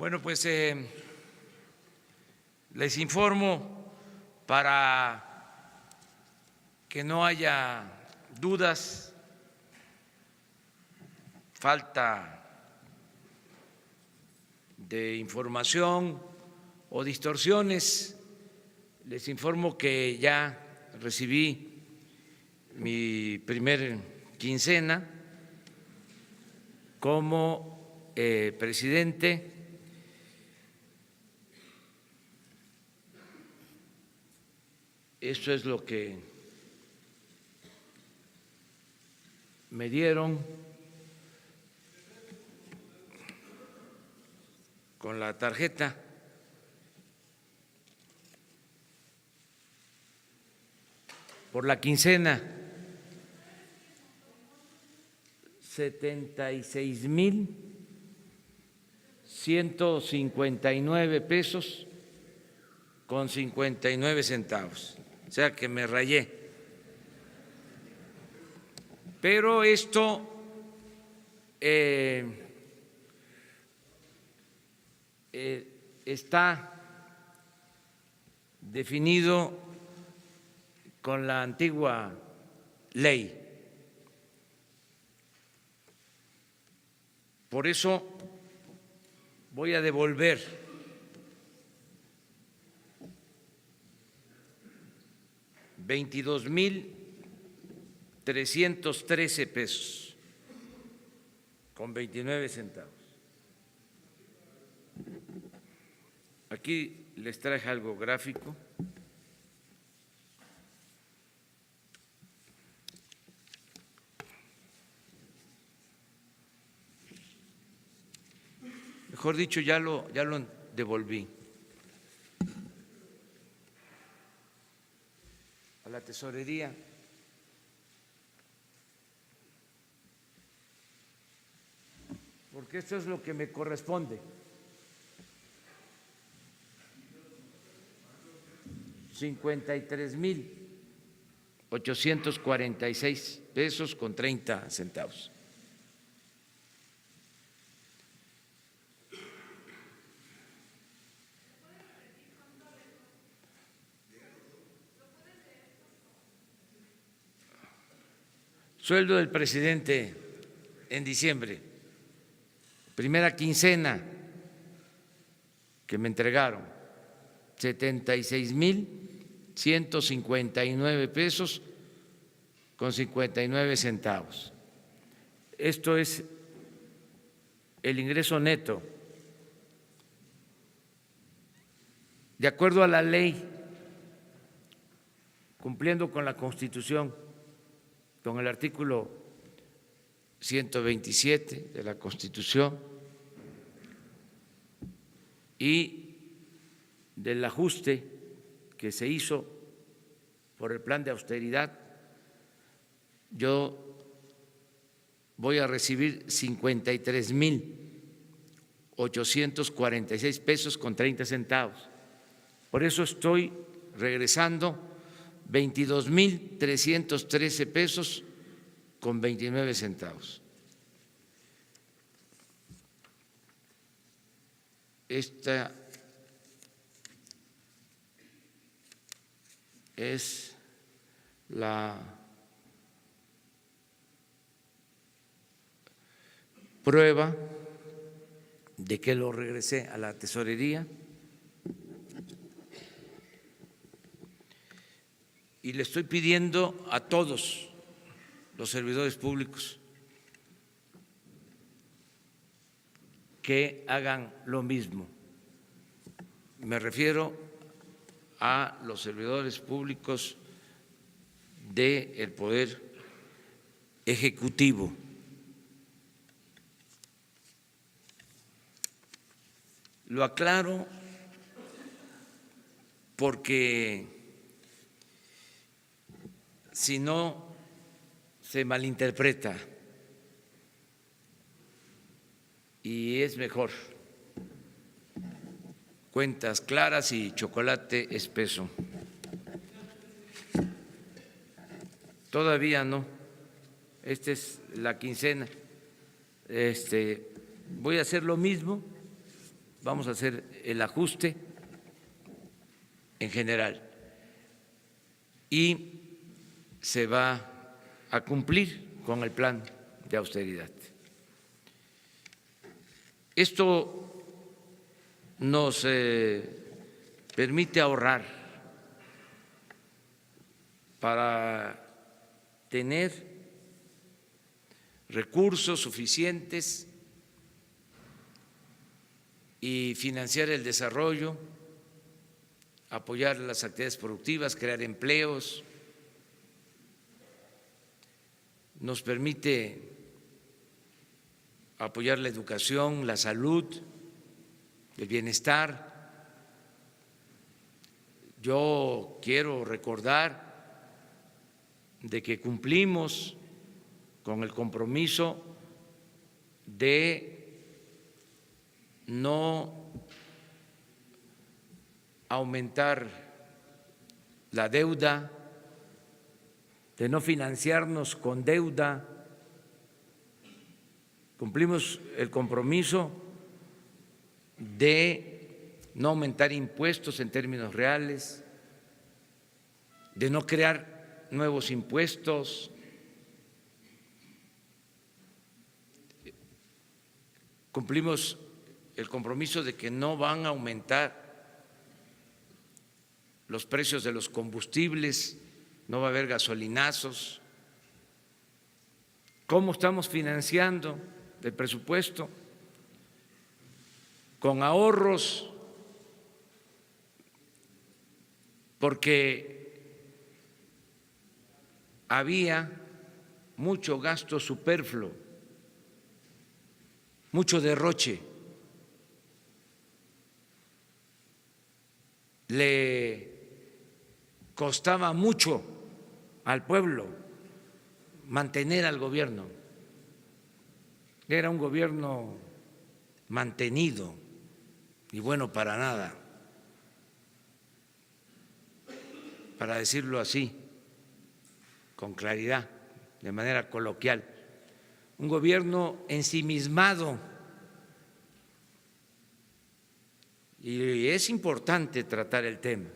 Bueno, pues les informo para que no haya dudas, falta de información o distorsiones. Les informo que ya recibí mi primer quincena como presidente. Esto es lo que me dieron con la tarjeta. Por la quincena, 76,159 pesos con 59 centavos. O sea que me rayé. Pero esto está definido con la antigua ley. Por eso voy a devolver $22,313 con 29 centavos. Aquí les traje algo gráfico. Mejor dicho, ya lo devolví a la tesorería. Porque esto es lo que me corresponde. 53,846 pesos con 30 centavos. Sueldo del presidente en diciembre, primera quincena que me entregaron, 76,159 pesos con 59 centavos. Esto es el ingreso neto. De acuerdo a la ley, cumpliendo con la Constitución, con el artículo 127 de la Constitución y del ajuste que se hizo por el plan de austeridad, yo voy a recibir 53,846 pesos con 30 centavos. Por eso estoy regresando 22,313 pesos con 29 centavos. Esta es la prueba de que lo regresé a la tesorería. Y le estoy pidiendo a todos los servidores públicos que hagan lo mismo. Me refiero a los servidores públicos del Poder Ejecutivo. Lo aclaro porque si no se malinterpreta y es mejor cuentas claras y chocolate espeso. Todavía no, esta es la quincena. Voy a hacer lo mismo, vamos a hacer el ajuste en general y se va a cumplir con el plan de austeridad. Esto nos permite ahorrar para tener recursos suficientes y financiar el desarrollo, apoyar las actividades productivas, crear empleos. Nos permite apoyar la educación, la salud, el bienestar. Yo quiero recordar de que cumplimos con el compromiso de no aumentar la deuda, de no financiarnos con deuda. Cumplimos el compromiso de no aumentar impuestos en términos reales, de no crear nuevos impuestos. Cumplimos el compromiso de que no van a aumentar los precios de los combustibles, no va a haber gasolinazos. ¿Cómo estamos financiando el presupuesto? Con ahorros, porque había mucho gasto superfluo, mucho derroche. Le costaba mucho al pueblo mantener al gobierno. Era un gobierno mantenido y bueno para nada, para decirlo así, con claridad, de manera coloquial. Un gobierno ensimismado. Y es importante tratar el tema.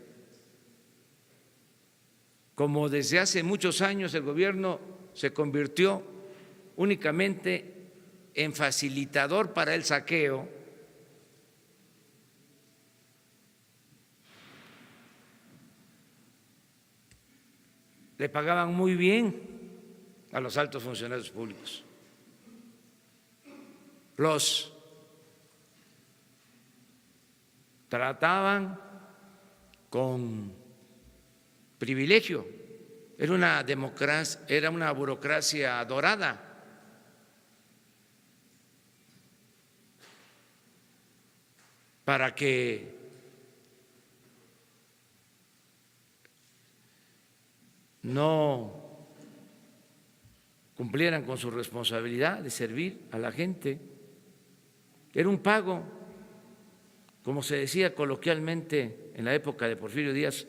Como desde hace muchos años el gobierno se convirtió únicamente en facilitador para el saqueo, le pagaban muy bien a los altos funcionarios públicos. Los trataban con privilegio. Era una democracia, era una burocracia dorada. Para que no cumplieran con su responsabilidad de servir a la gente. Era un pago, como se decía coloquialmente en la época de Porfirio Díaz,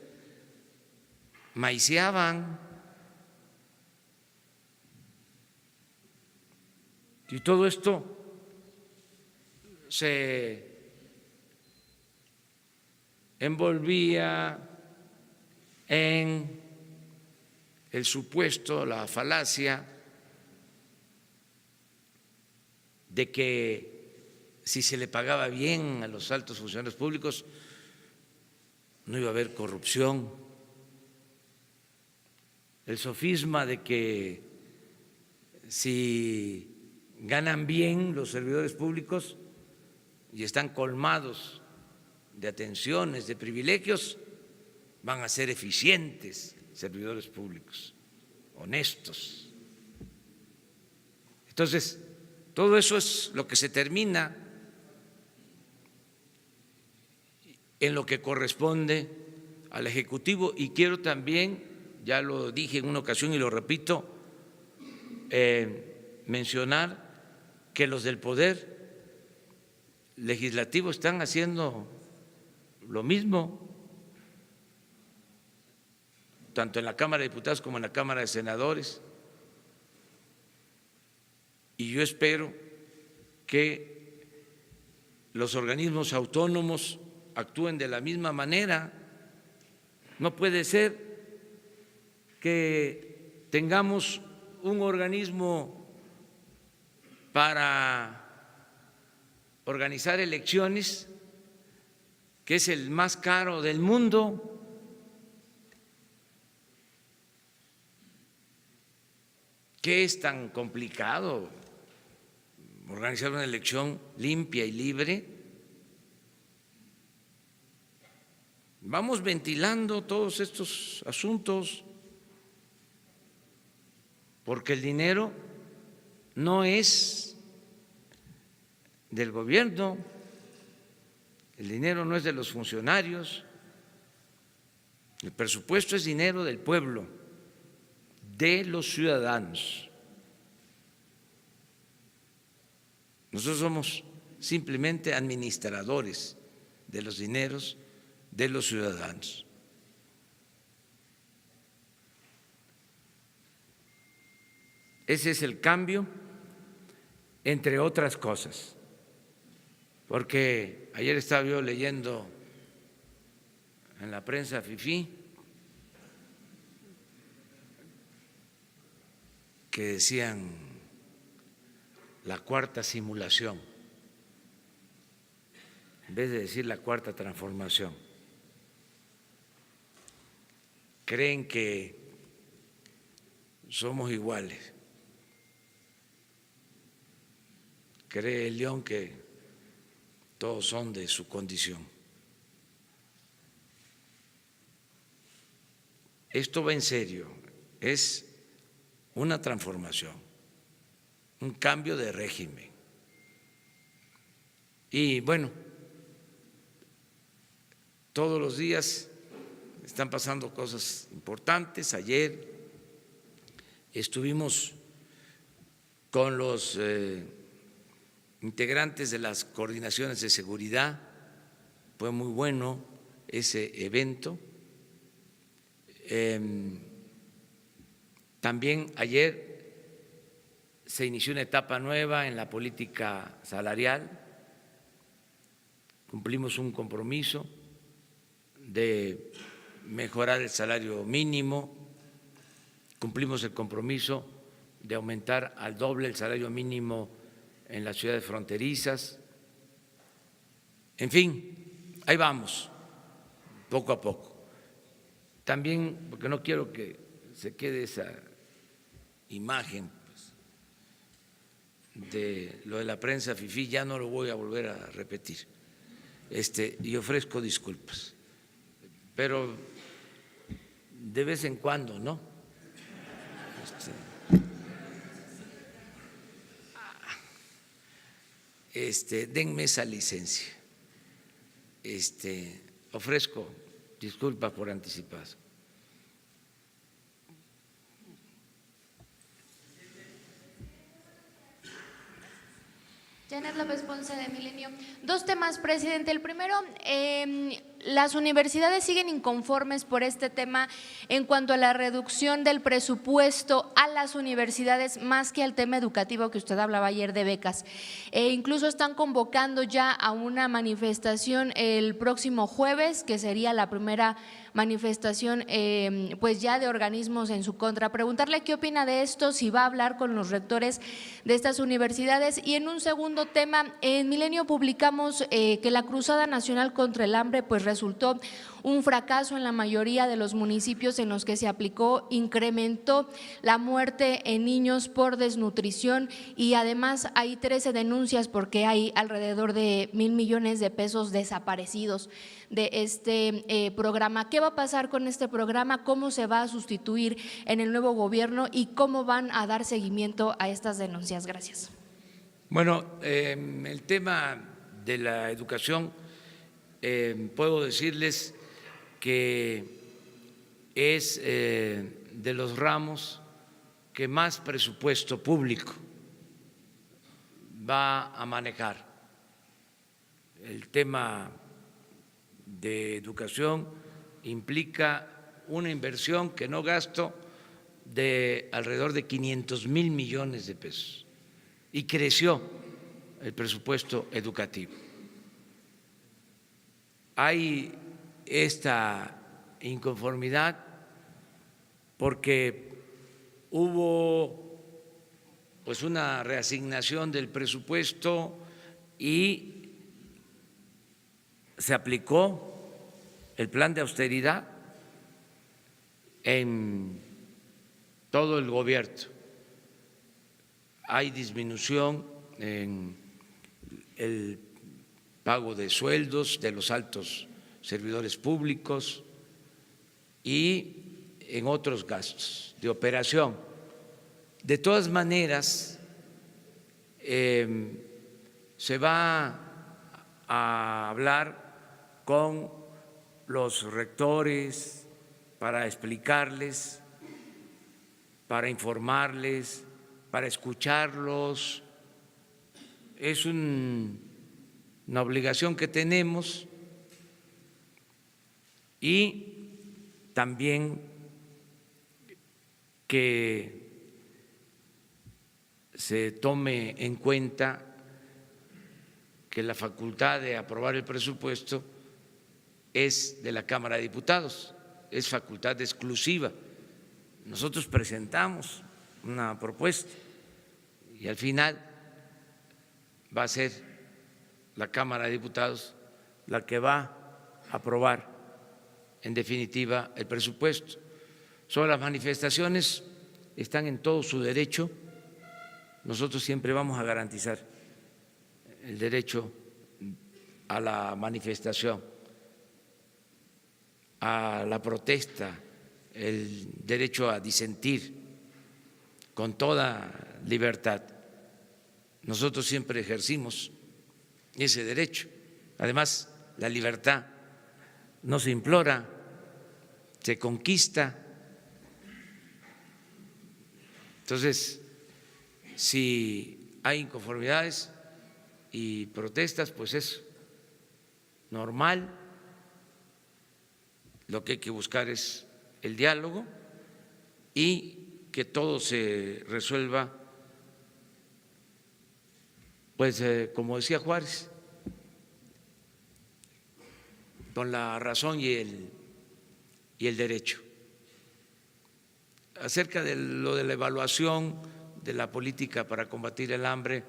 maiciaban. Y todo esto se envolvía en el supuesto, la falacia de que si se le pagaba bien a los altos funcionarios públicos no iba a haber corrupción. El sofisma de que si ganan bien los servidores públicos y están colmados de atenciones, de privilegios, van a ser eficientes servidores públicos, honestos. Entonces, todo eso es lo que se termina en lo que corresponde al Ejecutivo. Y quiero también, ya lo dije en una ocasión y lo repito, mencionar que los del Poder Legislativo están haciendo lo mismo, tanto en la Cámara de Diputados como en la Cámara de Senadores. Y yo espero que los organismos autónomos actúen de la misma manera. No puede ser que tengamos un organismo para organizar elecciones que es el más caro del mundo. ¿Qué es tan complicado organizar una elección limpia y libre? Vamos ventilando todos estos asuntos porque el dinero no es del gobierno, el dinero no es de los funcionarios, el presupuesto es dinero del pueblo, de los ciudadanos. Nosotros somos simplemente administradores de los dineros de los ciudadanos. Ese es el cambio, entre otras cosas, porque ayer estaba yo leyendo en la prensa fifí que decían la cuarta simulación, en vez de decir la cuarta transformación. Creen que somos iguales. Cree el león que todos son de su condición. Esto va en serio, es una transformación, un cambio de régimen. Y bueno, todos los días están pasando cosas importantes. Ayer estuvimos con los integrantes de las coordinaciones de seguridad, fue muy bueno ese evento. También ayer se inició una etapa nueva en la política salarial, cumplimos un compromiso de mejorar el salario mínimo, cumplimos el compromiso de aumentar al doble el salario mínimo en las ciudades fronterizas. En fin, ahí vamos, poco a poco. También, porque no quiero que se quede esa imagen pues, de lo de la prensa fifí, ya no lo voy a volver a repetir. Y ofrezco disculpas, pero de vez en cuando, ¿no? Denme esa licencia. Ofrezco disculpas por anticipado. Janet López Ponce de Milenio. Dos temas, presidente. El primero, las universidades siguen inconformes por este tema en cuanto a la reducción del presupuesto a las universidades, más que al tema educativo que usted hablaba ayer de becas. Incluso están convocando ya a una manifestación el próximo jueves, que sería la primera manifestación pues ya de organismos en su contra. Preguntarle qué opina de esto, si va a hablar con los rectores de estas universidades. Y en un segundo tema, en Milenio publicamos que la Cruzada Nacional contra el Hambre pues resultó un fracaso en la mayoría de los municipios en los que se aplicó, incrementó la muerte en niños por desnutrición y además hay 13 denuncias porque hay alrededor de 1,000 millones de pesos desaparecidos de este programa. ¿Qué va a pasar con este programa? ¿Cómo se va a sustituir en el nuevo gobierno y cómo van a dar seguimiento a estas denuncias? Gracias. Bueno, el tema de la educación, puedo decirles que es de los ramos que más presupuesto público va a manejar. El tema de educación implica una inversión que no gasto de alrededor de 500,000 millones de pesos y creció el presupuesto educativo. hay esta inconformidad porque hubo pues una reasignación del presupuesto y se aplicó el plan de austeridad en todo el gobierno. Hay disminución en el pago de sueldos de los altos servidores públicos y en otros gastos de operación. De todas maneras, se va a hablar con los rectores para explicarles, para informarles, para escucharlos. Es una obligación que tenemos y también que se tome en cuenta que la facultad de aprobar el presupuesto es de la Cámara de Diputados, es facultad exclusiva. Nosotros presentamos una propuesta y al final va a ser la Cámara de Diputados la que va a aprobar en definitiva el presupuesto. Sobre las manifestaciones, están en todo su derecho. Nosotros siempre vamos a garantizar el derecho a la manifestación, a la protesta, el derecho a disentir con toda libertad. Nosotros siempre ejercimos ese derecho. Además, la libertad no se implora, se conquista. Entonces, si hay inconformidades y protestas, pues es normal. Lo que hay que buscar es el diálogo y que todo se resuelva, pues como decía Juárez, con la razón y el derecho. Acerca de lo de la evaluación de la política para combatir el hambre,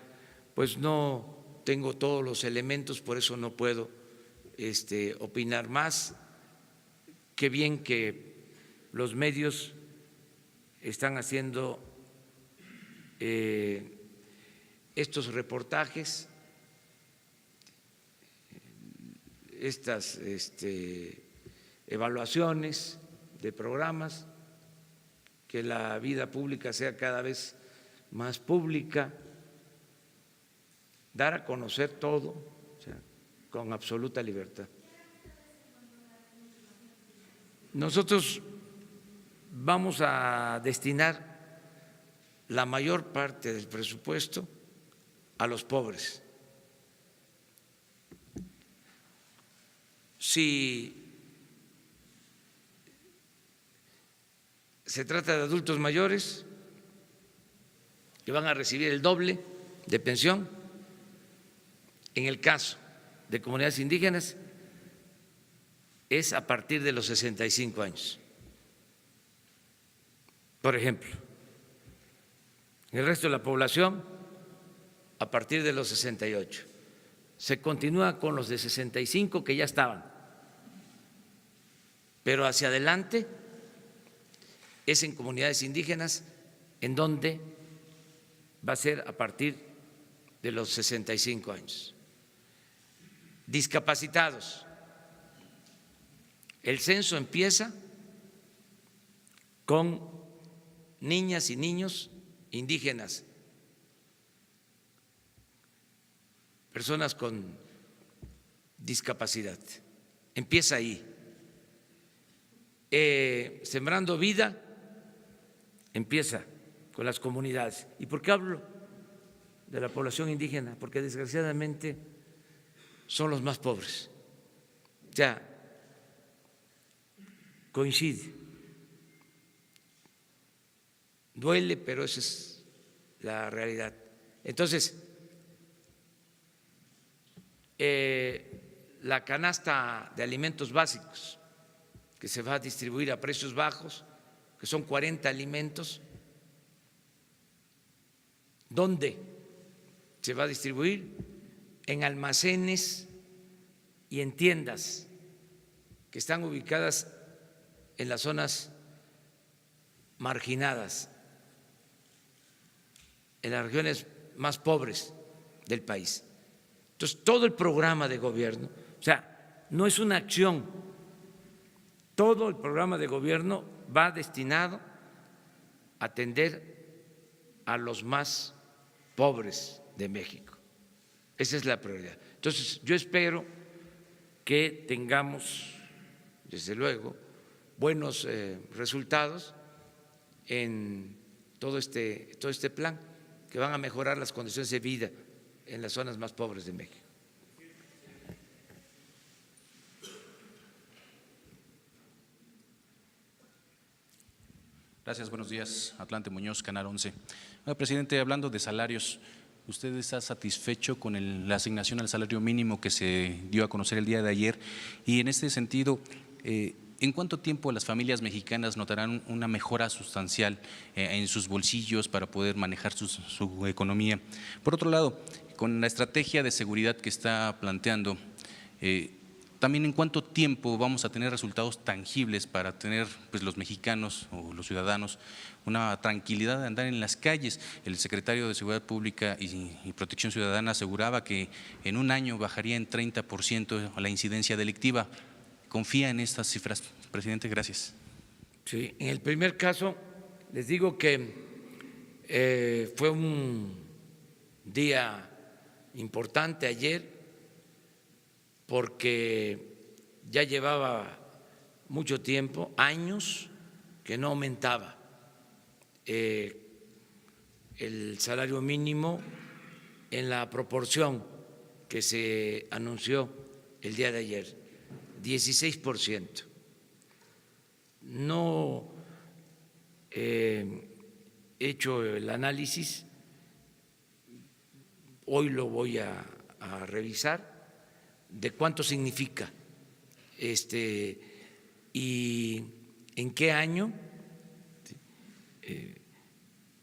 pues no tengo todos los elementos, por eso no puedo opinar más. Qué bien que los medios están haciendo estos reportajes, estas evaluaciones de programas, que la vida pública sea cada vez más pública, dar a conocer todo, o sea, con absoluta libertad. Nosotros vamos a destinar la mayor parte del presupuesto a los pobres. Si se trata de adultos mayores que van a recibir el doble de pensión, en el caso de comunidades indígenas es a partir de los 65 años. Por ejemplo, en el resto de la población a partir de los 68. Se continúa con los de 65 que ya estaban, pero hacia adelante es en comunidades indígenas en donde va a ser a partir de los 65 años. Discapacitados. El censo empieza con niñas y niños indígenas, personas con discapacidad. Empieza ahí. Sembrando Vida empieza con las comunidades. ¿Y por qué hablo de la población indígena? Porque desgraciadamente son los más pobres. Ya coincide. Duele, pero esa es la realidad. Entonces, la canasta de alimentos básicos que se va a distribuir a precios bajos, que son 40 alimentos. ¿Dónde se va a distribuir? En almacenes y en tiendas que están ubicadas en las zonas marginadas, en las regiones más pobres del país. Entonces, todo el programa de gobierno, o sea, no es una acción, todo el programa de gobierno va destinado a atender a los más pobres de México. Esa es la prioridad. Entonces, yo espero que tengamos, desde luego, buenos resultados en todo este plan, que van a mejorar las condiciones de vida en las zonas más pobres de México. Gracias, buenos días. Atlante Muñoz, Canal 11. Presidente, hablando de salarios, ¿usted está satisfecho con la asignación al salario mínimo que se dio a conocer el día de ayer? Y en este sentido, ¿en cuánto tiempo las familias mexicanas notarán una mejora sustancial en sus bolsillos para poder manejar su economía? Por otro lado, con la estrategia de seguridad que está planteando, también en cuánto tiempo vamos a tener resultados tangibles para tener pues, los mexicanos o los ciudadanos una tranquilidad de andar en las calles. El secretario de Seguridad Pública y Protección Ciudadana aseguraba que en un año bajaría en 30% la incidencia delictiva. ¿Confía en estas cifras, presidente? Gracias. Sí, en el primer caso les digo que fue un día importante ayer, porque ya llevaba mucho tiempo, años, que no aumentaba el salario mínimo en la proporción que se anunció el día de ayer, 16%. No he hecho el análisis, hoy lo voy a revisar, de cuánto significa y en qué año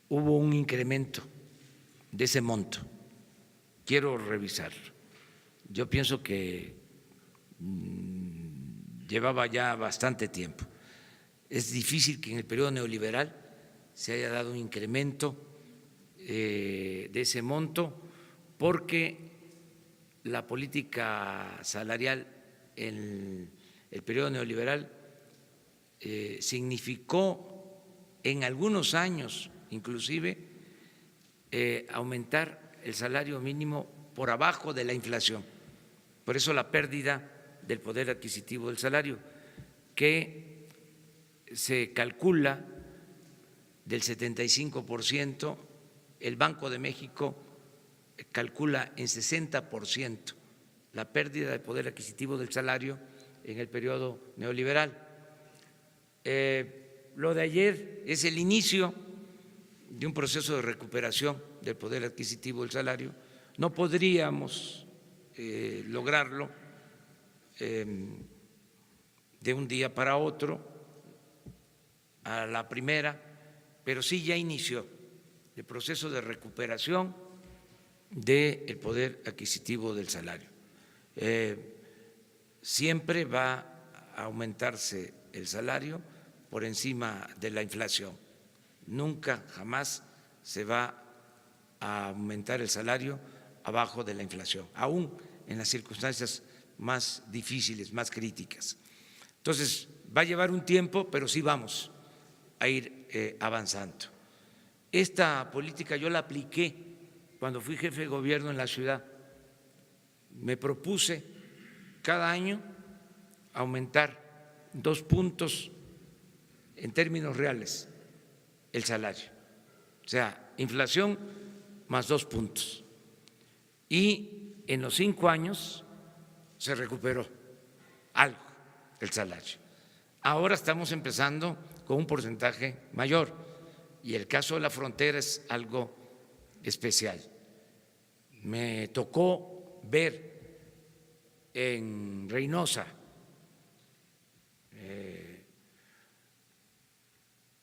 hubo un incremento de ese monto. Quiero revisarlo. Yo pienso que llevaba ya bastante tiempo. Es difícil que en el periodo neoliberal se haya dado un incremento de ese monto, porque la política salarial en el periodo neoliberal significó en algunos años inclusive aumentar el salario mínimo por abajo de la inflación. Por eso la pérdida del poder adquisitivo del salario, que se calcula del 75%, el Banco de México calcula en 60% la pérdida de poder adquisitivo del salario en el periodo neoliberal. Lo de ayer es el inicio de un proceso de recuperación del poder adquisitivo del salario. No podríamos lograrlo de un día para otro, a la primera, pero sí ya inició el proceso de recuperación del poder adquisitivo del salario. Siempre va a aumentarse el salario por encima de la inflación. Nunca, jamás se va a aumentar el salario abajo de la inflación, aún en las circunstancias más difíciles, más críticas. Entonces, va a llevar un tiempo, pero sí vamos a ir avanzando. Esta política yo la apliqué cuando fui jefe de gobierno en la ciudad. Me propuse cada año aumentar 2 puntos en términos reales el salario, o sea, inflación más 2 puntos. Y en los 5 años se recuperó algo el salario. Ahora estamos empezando con un porcentaje mayor y el caso de la frontera es algo especial. Me tocó ver en Reynosa,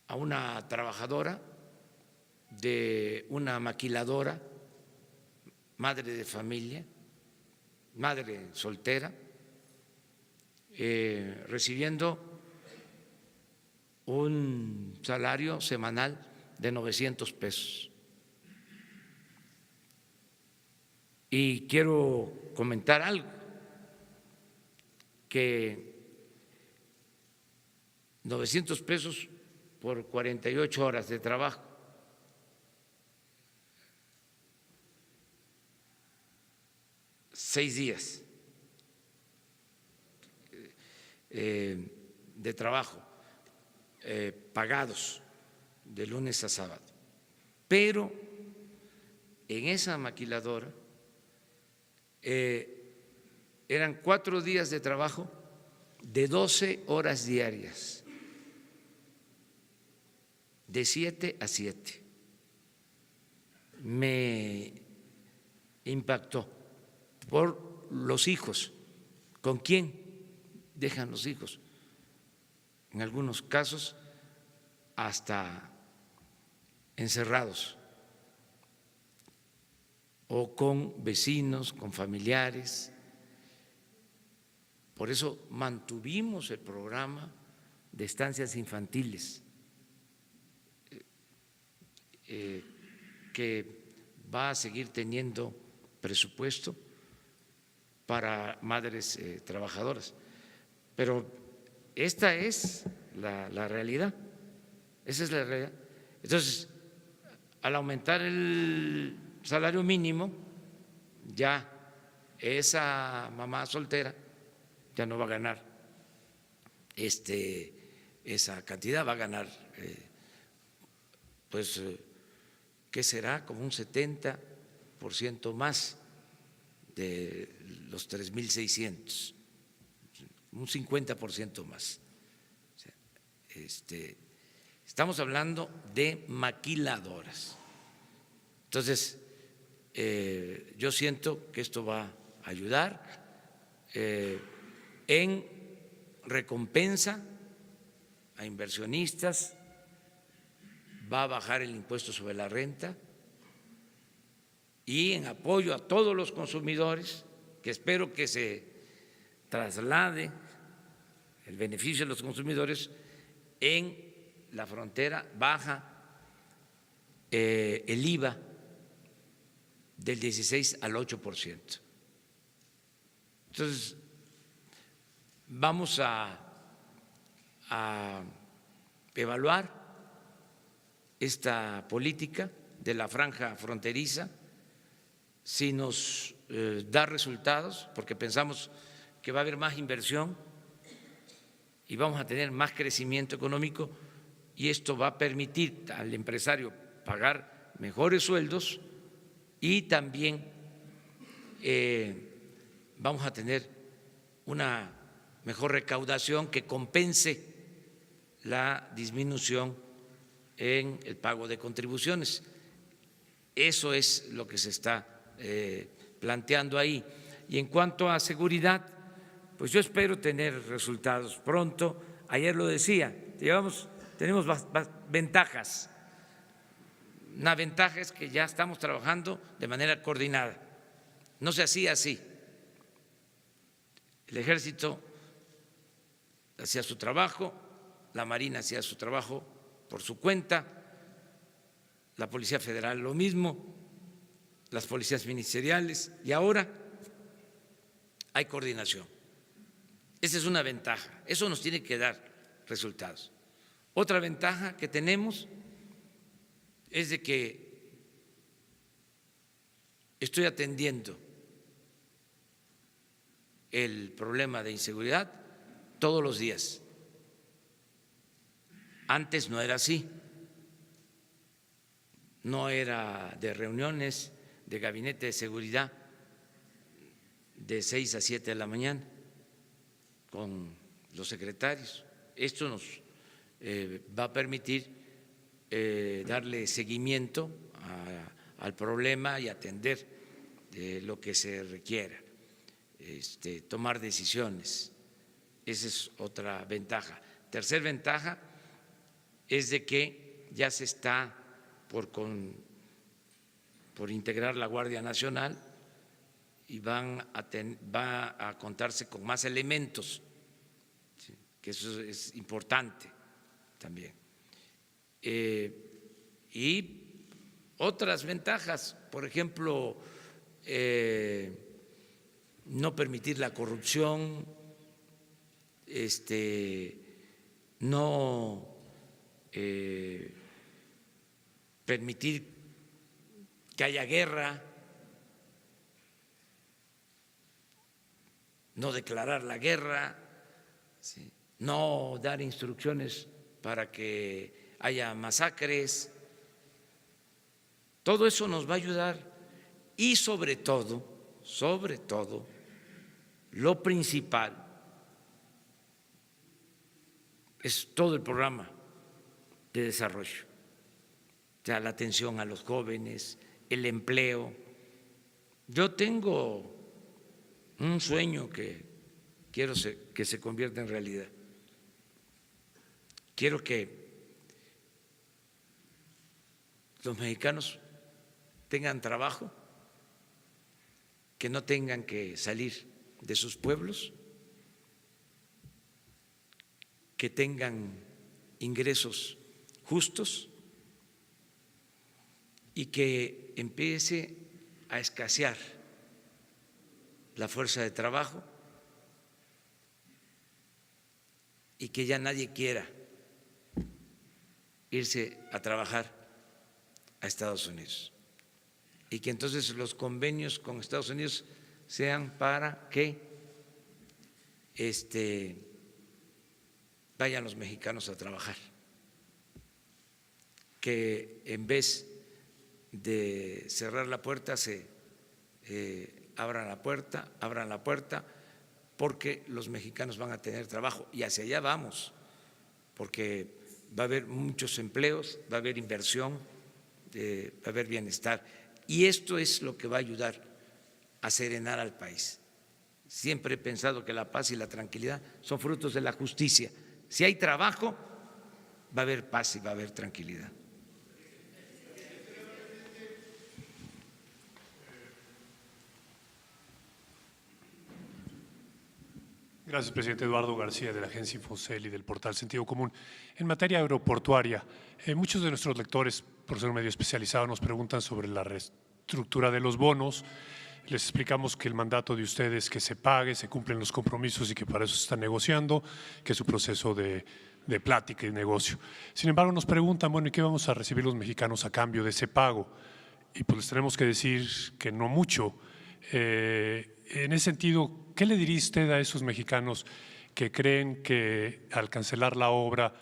a una trabajadora de una maquiladora, madre de familia, madre soltera, recibiendo un salario semanal de 900 pesos. Y quiero comentar algo, que 900 pesos por 48 horas de trabajo, seis días de trabajo pagados de lunes a sábado. Pero en esa maquiladora eran 4 días de trabajo de 12 horas diarias, de 7 a 7. Me impactó por los hijos. ¿Con quién dejan los hijos? En algunos casos hasta encerrados, o con vecinos, con familiares. Por eso mantuvimos el programa de estancias infantiles, que va a seguir teniendo presupuesto para madres trabajadoras. Pero esta es la realidad, esa es la realidad. Entonces, al aumentar el salario mínimo, ya esa mamá soltera ya no va a ganar esa cantidad, va a ganar ¿qué será? Como un 70% más de los 3.600, un 50% más. Estamos hablando de maquiladoras. Entonces, yo siento que esto va a ayudar en recompensa a inversionistas, va a bajar el impuesto sobre la renta y en apoyo a todos los consumidores, que espero que se traslade el beneficio de los consumidores. En la frontera baja el IVA del 16 al 8%. Entonces, vamos a evaluar esta política de la franja fronteriza, si nos da resultados, porque pensamos que va a haber más inversión y vamos a tener más crecimiento económico, y esto va a permitir al empresario pagar mejores sueldos y también vamos a tener una mejor recaudación que compense la disminución en el pago de contribuciones. Eso es lo que se está planteando ahí. Y en cuanto a seguridad, pues yo espero tener resultados pronto. Ayer lo decía, tenemos ventajas. Una ventaja es que ya estamos trabajando de manera coordinada. No se hacía así. El Ejército hacía su trabajo, la Marina hacía su trabajo por su cuenta, la Policía Federal lo mismo, las policías ministeriales, y ahora hay coordinación. Esa es una ventaja, eso nos tiene que dar resultados. Otra ventaja que tenemos es de que estoy atendiendo el problema de inseguridad todos los días. Antes no era así, no era de reuniones de gabinete de seguridad de 6 a 7 de la mañana con los secretarios. Esto nos va a permitir darle seguimiento al problema y atender lo que se requiera. tomar decisiones. Esa es otra ventaja. Tercer ventaja es de que ya se está por integrar la Guardia Nacional y va a contarse con más elementos, ¿sí? Que eso es importante también. Y otras ventajas, por ejemplo, no permitir la corrupción, no permitir que haya guerra, no declarar la guerra, ¿sí? No dar instrucciones para que haya masacres. Todo eso nos va a ayudar y sobre todo, lo principal es todo el programa de desarrollo, o sea, la atención a los jóvenes, el empleo. Yo tengo un sueño que quiero que se convierta en realidad. Quiero que los mexicanos tengan trabajo, que no tengan que salir de sus pueblos, que tengan ingresos justos y que empiece a escasear la fuerza de trabajo y que ya nadie quiera irse a trabajar a Estados Unidos y que entonces los convenios con Estados Unidos sean para que vayan los mexicanos a trabajar, que en vez de cerrar la puerta abran la puerta, porque los mexicanos van a tener trabajo y hacia allá vamos, porque va a haber muchos empleos, va a haber inversión, va a haber bienestar y esto es lo que va a ayudar a serenar al país. Siempre he pensado que la paz y la tranquilidad son frutos de la justicia. Si hay trabajo, va a haber paz y va a haber tranquilidad. Gracias, presidente. Eduardo García, de la agencia Infocel y del portal Sentido Común. En materia aeroportuaria, muchos de nuestros lectores, por ser un medio especializado, nos preguntan sobre la reestructura de los bonos. Les explicamos que el mandato de ustedes es que se pague, se cumplen los compromisos y que para eso se está negociando, que es un proceso de plática y negocio. Sin embargo, nos preguntan, bueno, ¿y qué vamos a recibir los mexicanos a cambio de ese pago? Y pues les tenemos que decir que no mucho. En ese sentido, ¿qué le diría usted a esos mexicanos que creen que al cancelar la obra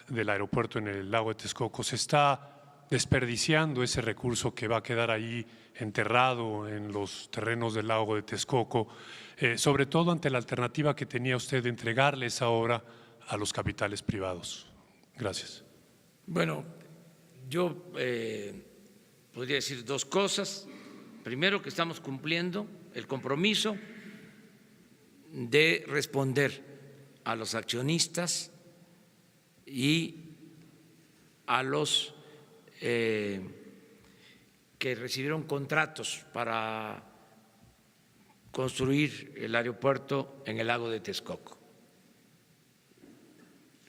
del aeropuerto en el lago de Texcoco se está desperdiciando ese recurso que va a quedar ahí enterrado en los terrenos del lago de Texcoco, sobre todo ante la alternativa que tenía usted de entregarle esa obra a los capitales privados? Gracias. Bueno, yo podría decir dos cosas. Primero, que estamos cumpliendo el compromiso de responder a los accionistas y a los que recibieron contratos para construir el aeropuerto en el lago de Texcoco.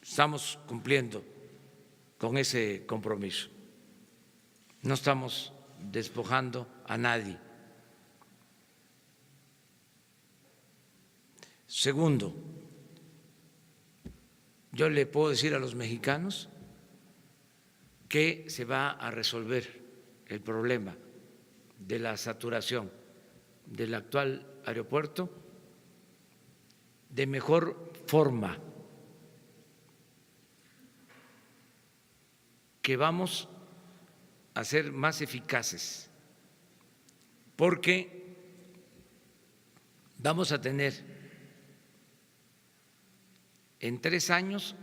Estamos cumpliendo con ese compromiso. No estamos despojando a nadie. Segundo, yo le puedo decir a los mexicanos que se va a resolver el problema de la saturación del actual aeropuerto de mejor forma, que vamos a ser más eficaces, porque vamos a tener en 3 años,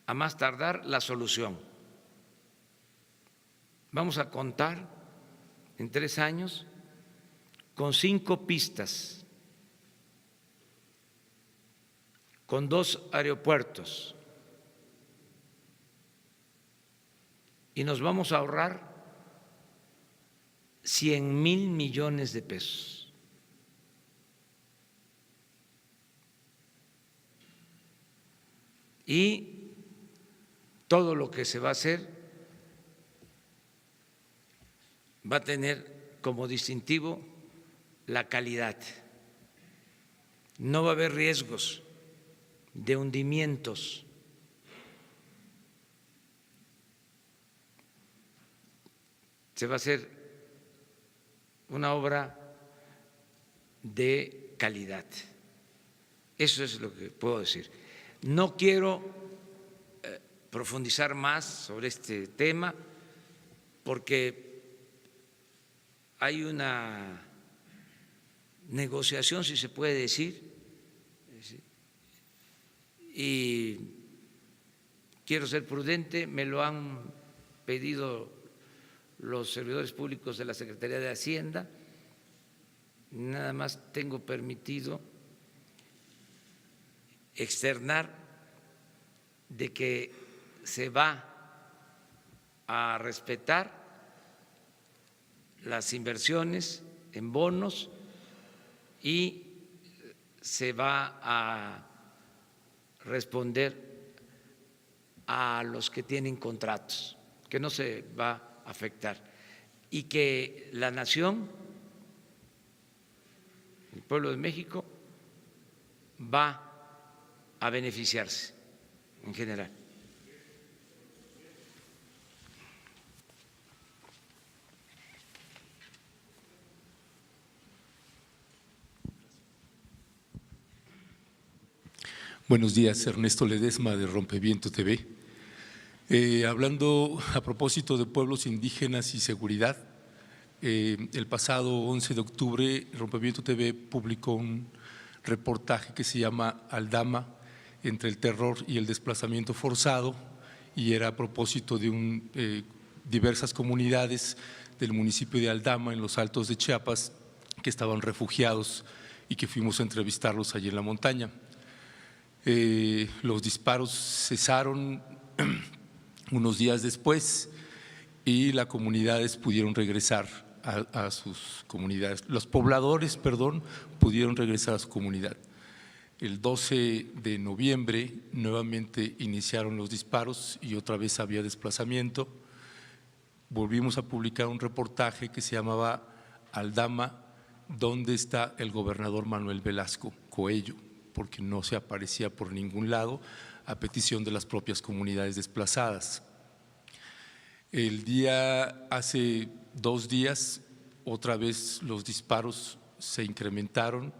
a más tardar, la solución. Vamos a contar en 3 años con 5 pistas, con 2 aeropuertos, y nos vamos a ahorrar 100,000 millones de pesos. Y todo lo que se va a hacer va a tener como distintivo la calidad. No va a haber riesgos de hundimientos. Se va a hacer una obra de calidad. Eso es lo que puedo decir. No quiero profundizar más sobre este tema porque hay una negociación, si se puede decir, y quiero ser prudente, me lo han pedido los servidores públicos de la Secretaría de Hacienda, nada más tengo permitido externar de que se va a respetar las inversiones en bonos y se va a responder a los que tienen contratos, que no se va a afectar y que la nación, el pueblo de México, va a beneficiarse en general. Buenos días, Ernesto Ledesma de Rompeviento TV. Hablando a propósito de pueblos indígenas y seguridad, el pasado 11 de octubre Rompeviento TV publicó un reportaje que se llama Aldama, entre el terror y el desplazamiento forzado, y era a propósito de diversas comunidades del municipio de Aldama en los Altos de Chiapas que estaban refugiados y que fuimos a entrevistarlos allí en la montaña. Los disparos cesaron unos días después y las comunidades pudieron regresar a sus comunidades. Los pobladores, pudieron regresar a su comunidad. El 12 de noviembre nuevamente iniciaron los disparos y otra vez había desplazamiento. Volvimos a publicar un reportaje que se llamaba Aldama, ¿dónde está el gobernador Manuel Velasco Coello?, porque no se aparecía por ningún lado a petición de las propias comunidades desplazadas. Hace 2 días, otra vez los disparos se incrementaron.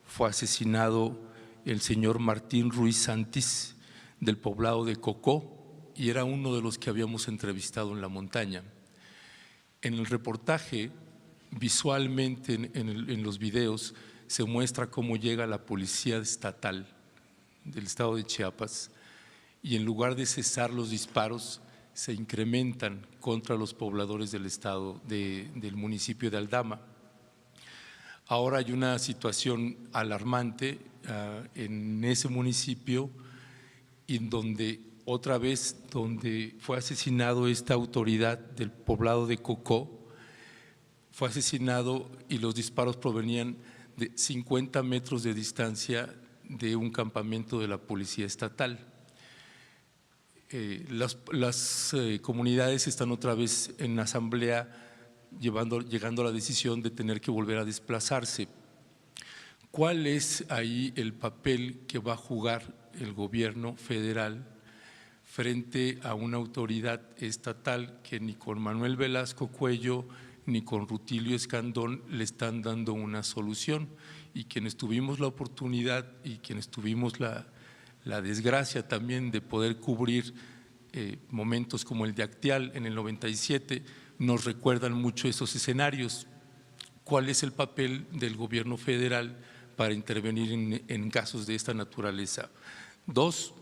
Fue asesinado el señor Martín Ruiz Santis del poblado de Cocó y era uno de los que habíamos entrevistado en la montaña. En el reportaje, visualmente en los videos, se muestra cómo llega la policía estatal del estado de Chiapas y en lugar de cesar los disparos se incrementan contra los pobladores del estado del municipio de Aldama. Ahora hay una situación alarmante en ese municipio en donde otra vez donde fue asesinado esta autoridad del poblado de Cocó, fue asesinado y los disparos provenían de 50 metros de distancia de un campamento de la policía estatal. Las comunidades están otra vez en asamblea llegando a la decisión de tener que volver a desplazarse. ¿Cuál es ahí el papel que va a jugar el gobierno federal frente a una autoridad estatal que ni con Manuel Velasco Coello ni con Rutilio Escandón le están dando una solución? Y quienes tuvimos la oportunidad y quienes tuvimos la desgracia también de poder cubrir momentos como el de Acteal en el 97, nos recuerdan mucho esos escenarios. ¿Cuál es el papel del gobierno federal para intervenir en casos de esta naturaleza? 2,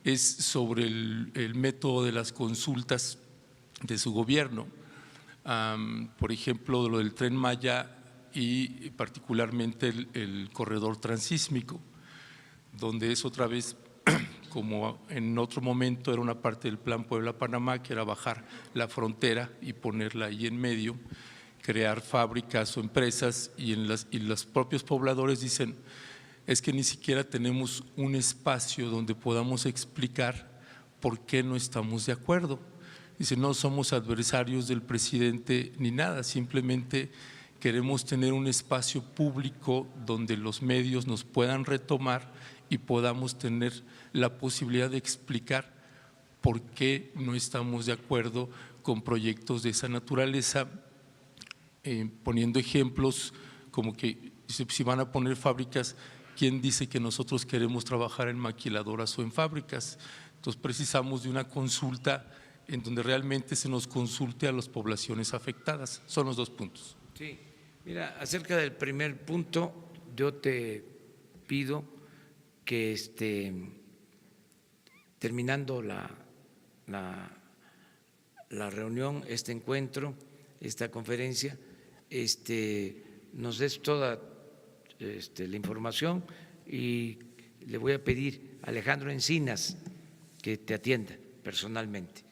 es sobre el método de las consultas de su gobierno. Por ejemplo, lo del Tren Maya y particularmente el corredor transísmico, donde es otra vez, como en otro momento era una parte del Plan Puebla-Panamá, que era bajar la frontera y ponerla ahí en medio, crear fábricas o empresas, y los propios pobladores dicen, es que ni siquiera tenemos un espacio donde podamos explicar por qué no estamos de acuerdo. Dice, no somos adversarios del presidente ni nada, simplemente queremos tener un espacio público donde los medios nos puedan retomar y podamos tener la posibilidad de explicar por qué no estamos de acuerdo con proyectos de esa naturaleza, poniendo ejemplos como que si van a poner fábricas, ¿quién dice que nosotros queremos trabajar en maquiladoras o en fábricas? Entonces precisamos de una consulta en donde realmente se nos consulte a las poblaciones afectadas. Son los dos puntos. Sí, mira, acerca del primer punto, yo te pido que terminando la reunión, este encuentro, esta conferencia, nos des toda la información, y le voy a pedir a Alejandro Encinas que te atienda personalmente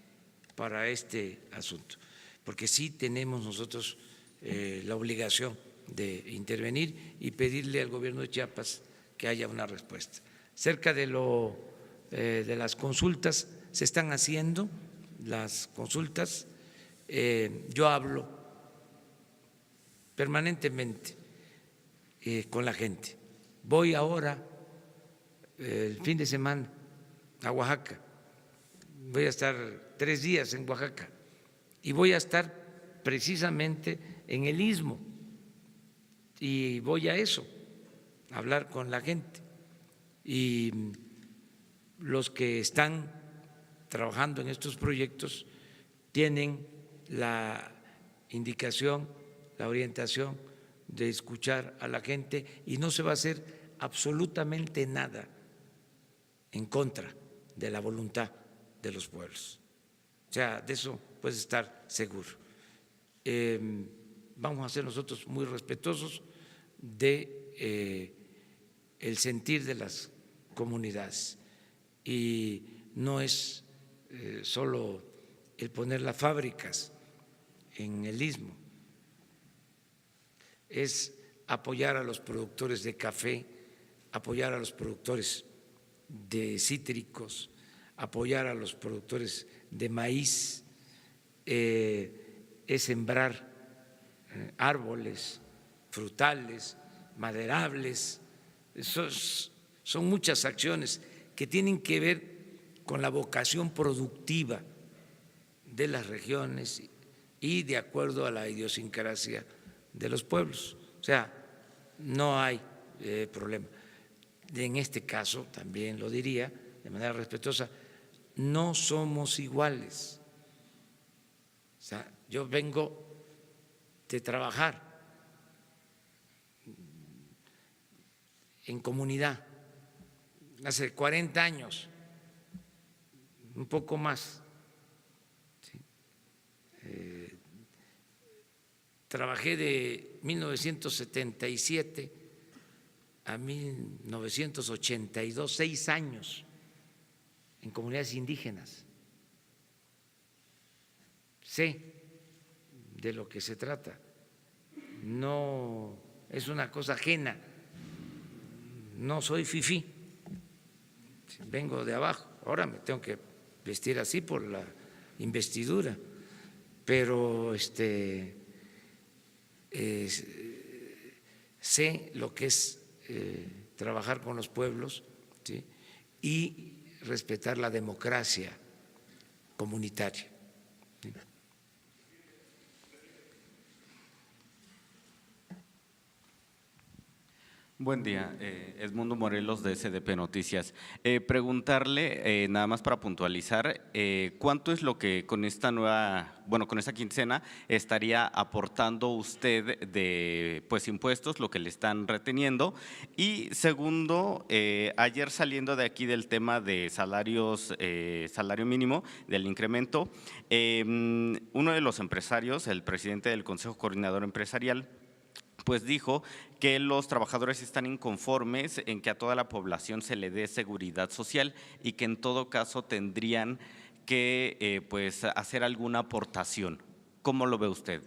para este asunto, porque sí tenemos nosotros la obligación de intervenir y pedirle al gobierno de Chiapas que haya una respuesta. Cerca de las consultas, se están haciendo las consultas, yo hablo permanentemente con la gente. Voy ahora, el fin de semana, a Oaxaca. Voy a estar 3 días en Oaxaca y voy a estar precisamente en el Istmo, y voy a eso, a hablar con la gente. Y los que están trabajando en estos proyectos tienen la indicación, la orientación de escuchar a la gente, y no se va a hacer absolutamente nada en contra de la voluntad de los pueblos. O sea, de eso puedes estar seguro. Vamos a ser nosotros muy respetuosos de el sentir de las comunidades, y no es solo el poner las fábricas en el Istmo, es apoyar a los productores de café, apoyar a los productores de cítricos, apoyar a los productores de maíz, es sembrar árboles frutales, maderables. Son muchas acciones que tienen que ver con la vocación productiva de las regiones y de acuerdo a la idiosincrasia de los pueblos. O sea, no hay problema. En este caso, también lo diría de manera respetuosa, no somos iguales. O sea, yo vengo de trabajar en comunidad hace 40 años, un poco más. ¿Sí? Trabajé de 1977 a 1982, 6 años en comunidades indígenas. Sé de lo que se trata, no es una cosa ajena, no soy fifí, vengo de abajo, ahora me tengo que vestir así por la investidura, pero sé lo que es trabajar con los pueblos, ¿sí? Y respetar la democracia comunitaria. ¿Sí? Buen día, Edmundo Morelos de SDP Noticias. Preguntarle, nada más para puntualizar, ¿cuánto es lo que con esta con esta quincena estaría aportando usted de impuestos, lo que le están reteniendo? Y segundo, ayer saliendo de aquí del tema de salarios, salario mínimo, del incremento, uno de los empresarios, el presidente del Consejo Coordinador Empresarial, pues dijo que los trabajadores están inconformes en que a toda la población se le dé seguridad social y que en todo caso tendrían que pues hacer alguna aportación. ¿Cómo lo ve usted?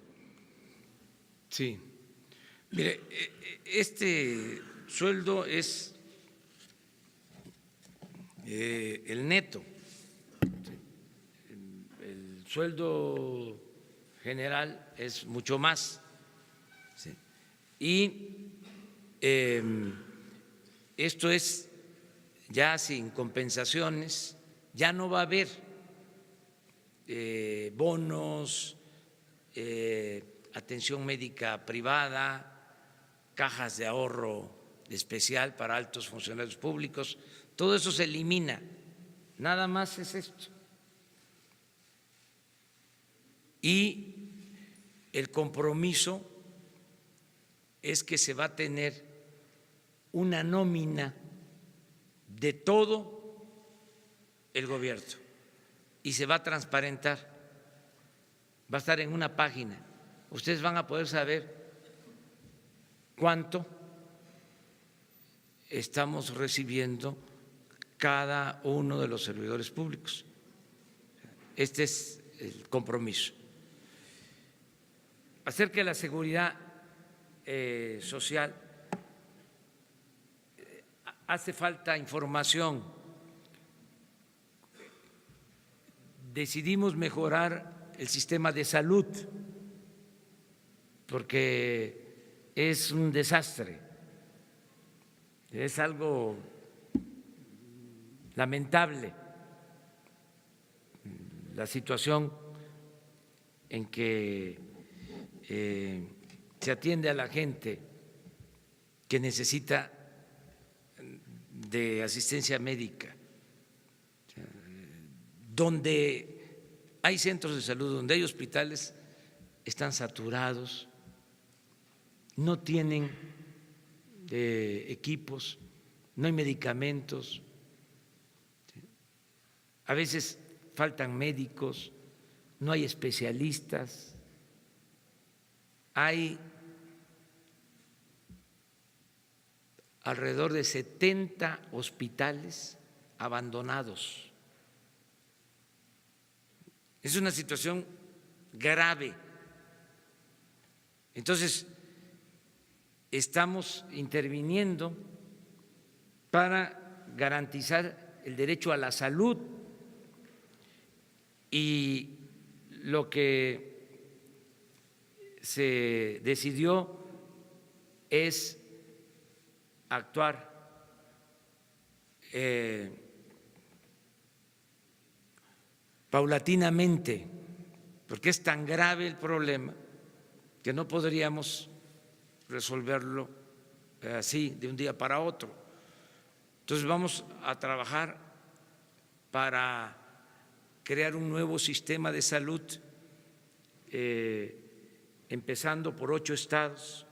Sí. Mire, este sueldo es el neto. El sueldo general es mucho más. ¿Sí? Y esto es ya sin compensaciones, ya no va a haber bonos, atención médica privada, cajas de ahorro especial para altos funcionarios públicos, todo eso se elimina, nada más es esto. Y el compromiso es que se va a tener una nómina de todo el gobierno y se va a transparentar, va a estar en una página. Ustedes van a poder saber cuánto estamos recibiendo cada uno de los servidores públicos. Este es el compromiso. Acerca de la seguridad social, hace falta información. Decidimos mejorar el sistema de salud porque es un desastre, es algo lamentable la situación en que se atiende a la gente que necesita de asistencia médica, donde hay centros de salud, donde hay hospitales, están saturados, no tienen equipos, no hay medicamentos, a veces faltan médicos, no hay especialistas, hay alrededor de 70 hospitales abandonados. Es una situación grave. Entonces, estamos interviniendo para garantizar el derecho a la salud y lo que se decidió es actuar paulatinamente, porque es tan grave el problema que no podríamos resolverlo así de un día para otro. Entonces vamos a trabajar para crear un nuevo sistema de salud, empezando por 8 estados.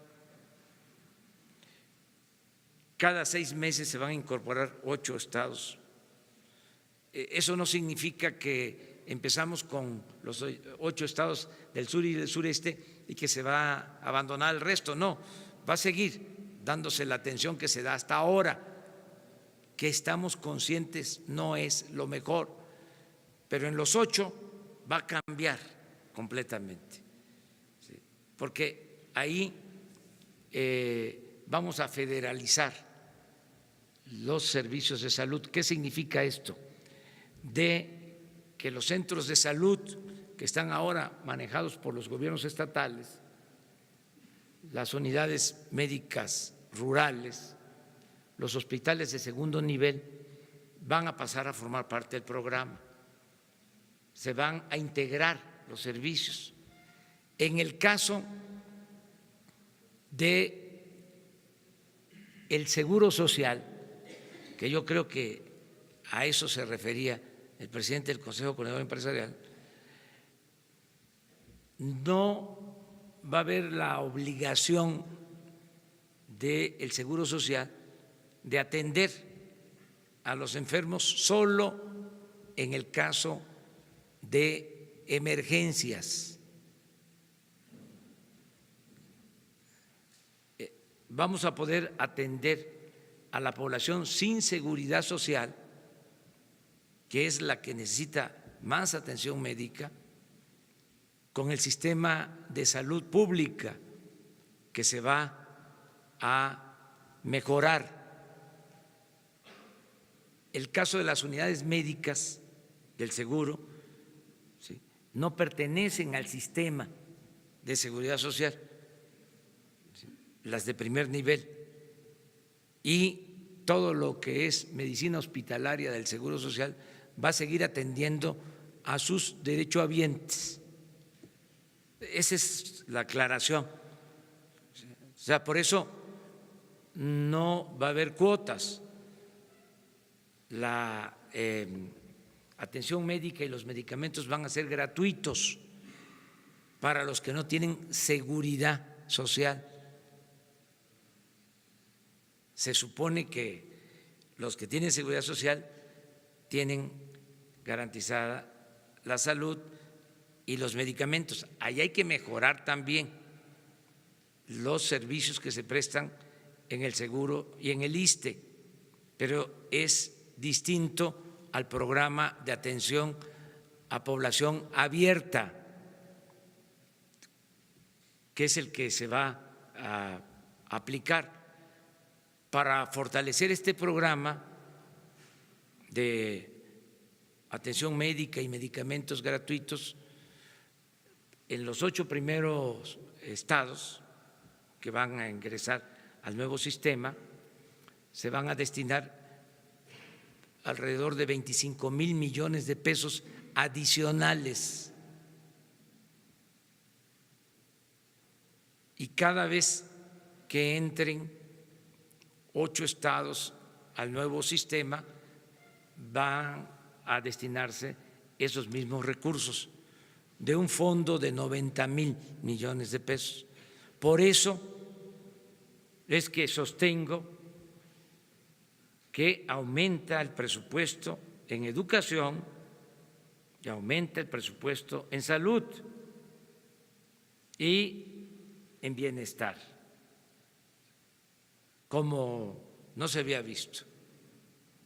Cada 6 meses se van a incorporar 8 estados. Eso no significa que empezamos con los 8 estados del sur y del sureste y que se va a abandonar el resto, no, va a seguir dándose la atención que se da hasta ahora, que estamos conscientes no es lo mejor, pero en los 8 va a cambiar completamente, ¿sí? Porque ahí vamos a federalizar los servicios de salud. ¿Qué significa esto? De que los centros de salud que están ahora manejados por los gobiernos estatales, las unidades médicas rurales, los hospitales de segundo nivel, van a pasar a formar parte del programa, se van a integrar los servicios. En el caso de el seguro social, que yo creo que a eso se refería el presidente del Consejo Coordinador Empresarial, no va a haber la obligación del Seguro Social de atender a los enfermos solo en el caso de emergencias. vamos a poder atender a la población sin seguridad social, que es la que necesita más atención médica, con el sistema de salud pública que se va a mejorar. El caso de las unidades médicas del seguro, ¿sí?, no pertenecen al sistema de seguridad social, ¿sí?, las de primer nivel, y todo lo que es medicina hospitalaria del Seguro Social va a seguir atendiendo a sus derechohabientes. Esa es la aclaración. O sea, por eso no va a haber cuotas. La atención médica y los medicamentos van a ser gratuitos para los que no tienen seguridad social. Se supone que los que tienen seguridad social tienen garantizada la salud y los medicamentos. Ahí hay que mejorar también los servicios que se prestan en el seguro y en el ISSSTE, pero es distinto al programa de atención a población abierta, que es el que se va a aplicar. Para fortalecer este programa de atención médica y medicamentos gratuitos, en los 8 primeros estados que van a ingresar al nuevo sistema, se van a destinar alrededor de 25,000 millones de pesos adicionales. Y cada vez que entren 8 estados al nuevo sistema, van a destinarse esos mismos recursos de un fondo de 90,000 millones de pesos. Por eso es que sostengo que aumenta el presupuesto en educación y aumenta el presupuesto en salud y en bienestar, como no se había visto.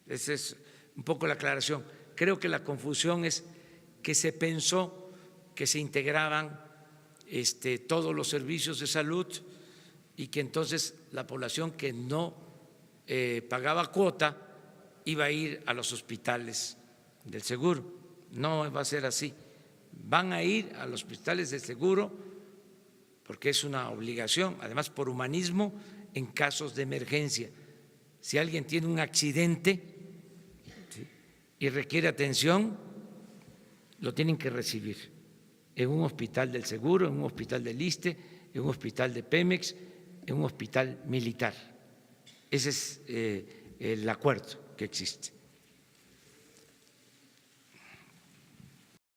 Esa es un poco la aclaración. Creo que la confusión es que se pensó que se integraban todos los servicios de salud y que entonces la población que no pagaba cuota iba a ir a los hospitales del seguro. No va a ser así. Van a ir a los hospitales del seguro porque es una obligación, además por humanismo, en casos de emergencia. Si alguien tiene un accidente, ¿sí?, y requiere atención, lo tienen que recibir en un hospital del seguro, en un hospital del ISSSTE, en un hospital de Pemex, en un hospital militar. Ese es el acuerdo que existe.